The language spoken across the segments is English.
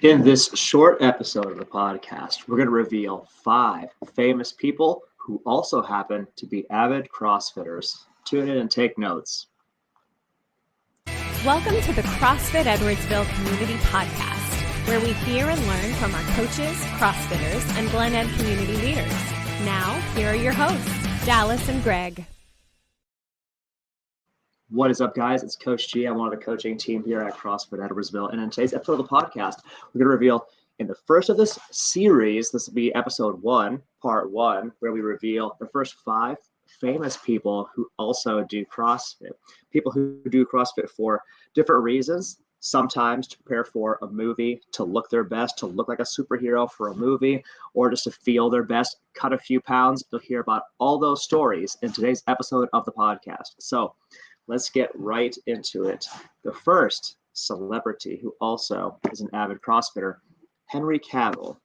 In this short episode of the podcast, we're going to reveal 5 famous people who also happen to be avid CrossFitters. Tune in and take notes. Welcome to the CrossFit Edwardsville Community Podcast, where we hear and learn from our coaches, CrossFitters, and Glen Ed community leaders. Now, here are your hosts, Dallas and Greg. What is up, guys? It's Coach G. I'm one of the coaching team here at CrossFit Edwardsville. And in today's episode of the podcast, we're going to reveal in the first of this series, this will be episode 1, part 1, where we reveal the first 5 famous people who also do CrossFit. People who do CrossFit for different reasons, sometimes to prepare for a movie, to look their best, to look like a superhero for a movie, or just to feel their best, cut a few pounds. You'll hear about all those stories in today's episode of the podcast. So let's get right into it. The first celebrity who also is an avid CrossFitter, Henry Cavill.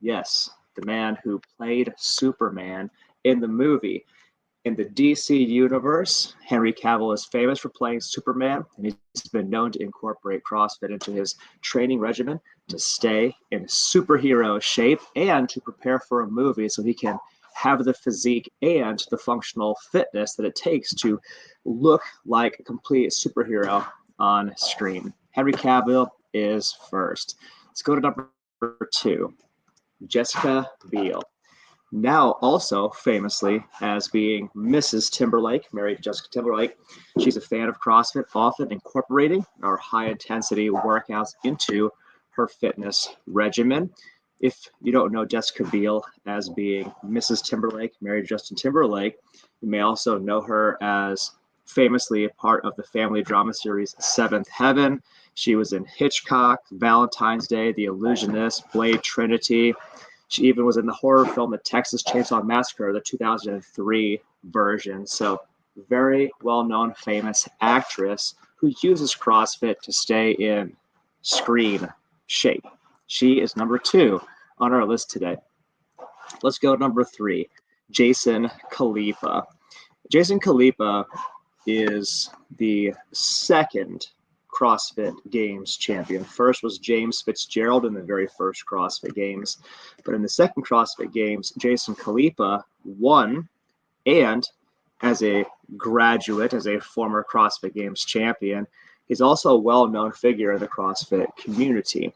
Yes, the man who played Superman in the movie. In the DC universe, Henry Cavill is famous for playing Superman, and he's been known to incorporate CrossFit into his training regimen to stay in superhero shape and to prepare for a movie so he can have the physique and the functional fitness that it takes to look like a complete superhero on screen. Henry Cavill is first. Let's go to number 2, Jessica Biel. Now also famously as being Mrs. Timberlake, married to Jessica Timberlake. She's a fan of CrossFit, often incorporating our high-intensity workouts into her fitness regimen. If you don't know Jessica Biel as being Mrs. Timberlake, married to Justin Timberlake, you may also know her as famously a part of the family drama series Seventh Heaven. She was in Hitchcock, Valentine's Day, The Illusionist, Blade Trinity. She even was in the horror film The Texas Chainsaw Massacre, the 2003 version. So very well-known, famous actress who uses CrossFit to stay in screen shape. She is number 2 on our list today. Let's go to number 3, Jason Khalipa. Jason Khalipa is the second CrossFit Games champion. First was James Fitzgerald in the very first CrossFit Games. But in the second CrossFit Games, Jason Khalipa won, and as a graduate, as a former CrossFit Games champion, he's also a well-known figure in the CrossFit community.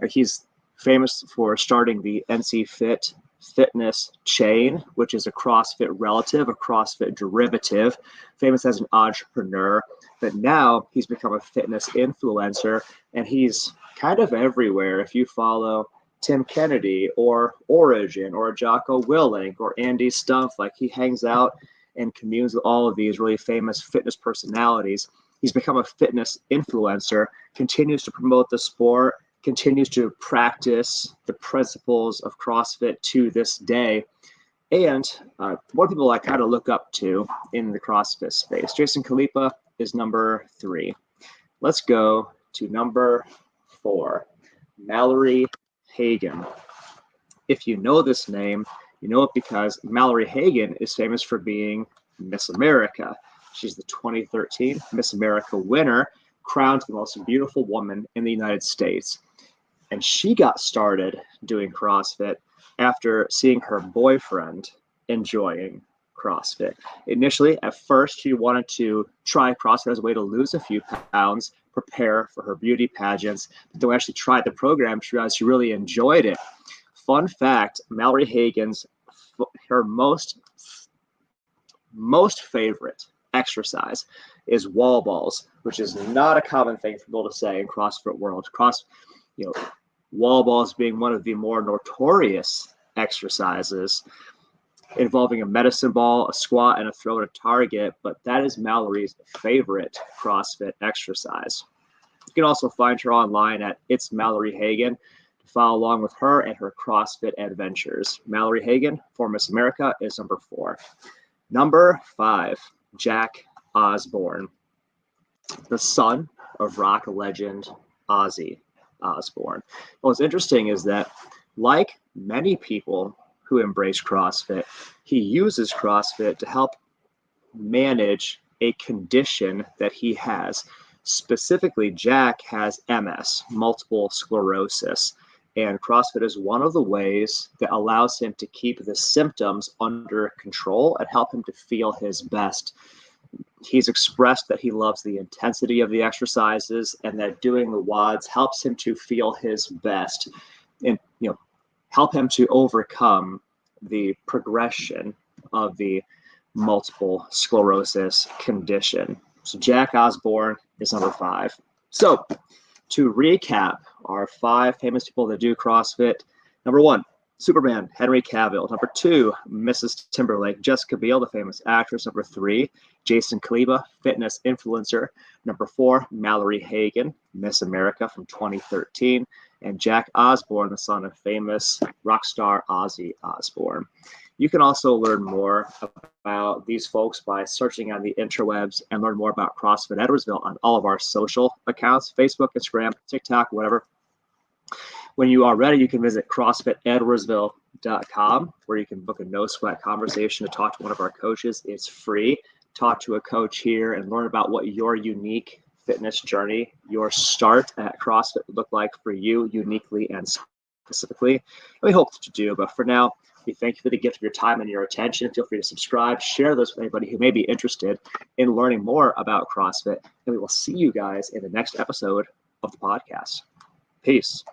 He's famous for starting the NC Fit fitness chain, which is a CrossFit relative, a CrossFit derivative, famous as an entrepreneur. But now he's become a fitness influencer, and he's kind of everywhere. If you follow Tim Kennedy or Origin or Jocko Willink or Andy Stumpf, like he hangs out and communes with all of these really famous fitness personalities. He's become a fitness influencer, continues to promote the sport, continues to practice the principles of CrossFit to this day. And one people I kind of look up to in the CrossFit space. Jason Khalipa is number 3. Let's go to number 4, Mallory Hagan. If you know this name, you know it because Mallory Hagan is famous for being Miss America. She's the 2013 Miss America winner, crowned the most beautiful woman in the United States. And she got started doing CrossFit after seeing her boyfriend enjoying CrossFit. Initially, at first, she wanted to try CrossFit as a way to lose a few pounds, prepare for her beauty pageants. But then when she actually tried the program, she realized she really enjoyed it. Fun fact, Mallory Hagan's, her most favorite exercise is wall balls, which is not a common thing for people to say in CrossFit world. Wall balls being one of the more notorious exercises, involving a medicine ball, a squat, and a throw at a target, but that is Mallory's favorite CrossFit exercise. You can also find her online at It's Mallory Hagan to follow along with her and her CrossFit adventures. Mallory Hagan for Miss America is number 4. Number 5, Jack Osbourne, the son of rock legend Ozzy Osbourne. What's interesting is that, like many people who embrace CrossFit, he uses CrossFit to help manage a condition that he has. Specifically, Jack has MS, multiple sclerosis, and CrossFit is one of the ways that allows him to keep the symptoms under control and help him to feel his best. He's expressed that he loves the intensity of the exercises and that doing the WODs helps him to feel his best and, help him to overcome the progression of the multiple sclerosis condition. So Jack Osborne is number 5. So to recap our 5 famous people that do CrossFit: number 1, Superman, Henry Cavill. Number 2, Mrs. Timberlake, Jessica Biel, the famous actress. Number 3, Jason Kaleba, fitness influencer. Number 4, Mallory Hagan, Miss America from 2013. And Jack Osborne, the son of famous rock star Ozzy Osbourne. You can also learn more about these folks by searching on the interwebs and learn more about CrossFit Edwardsville on all of our social accounts: Facebook, Instagram, TikTok, whatever. When you are ready, you can visit CrossFitEdwardsville.com, where you can book a no-sweat conversation to talk to one of our coaches. It's free. Talk to a coach here and learn about what your unique fitness journey, your start at CrossFit would look like for you uniquely and specifically. And we hope to do, but for now, we thank you for the gift of your time and your attention. Feel free to subscribe, share this with anybody who may be interested in learning more about CrossFit, and we will see you guys in the next episode of the podcast. Peace.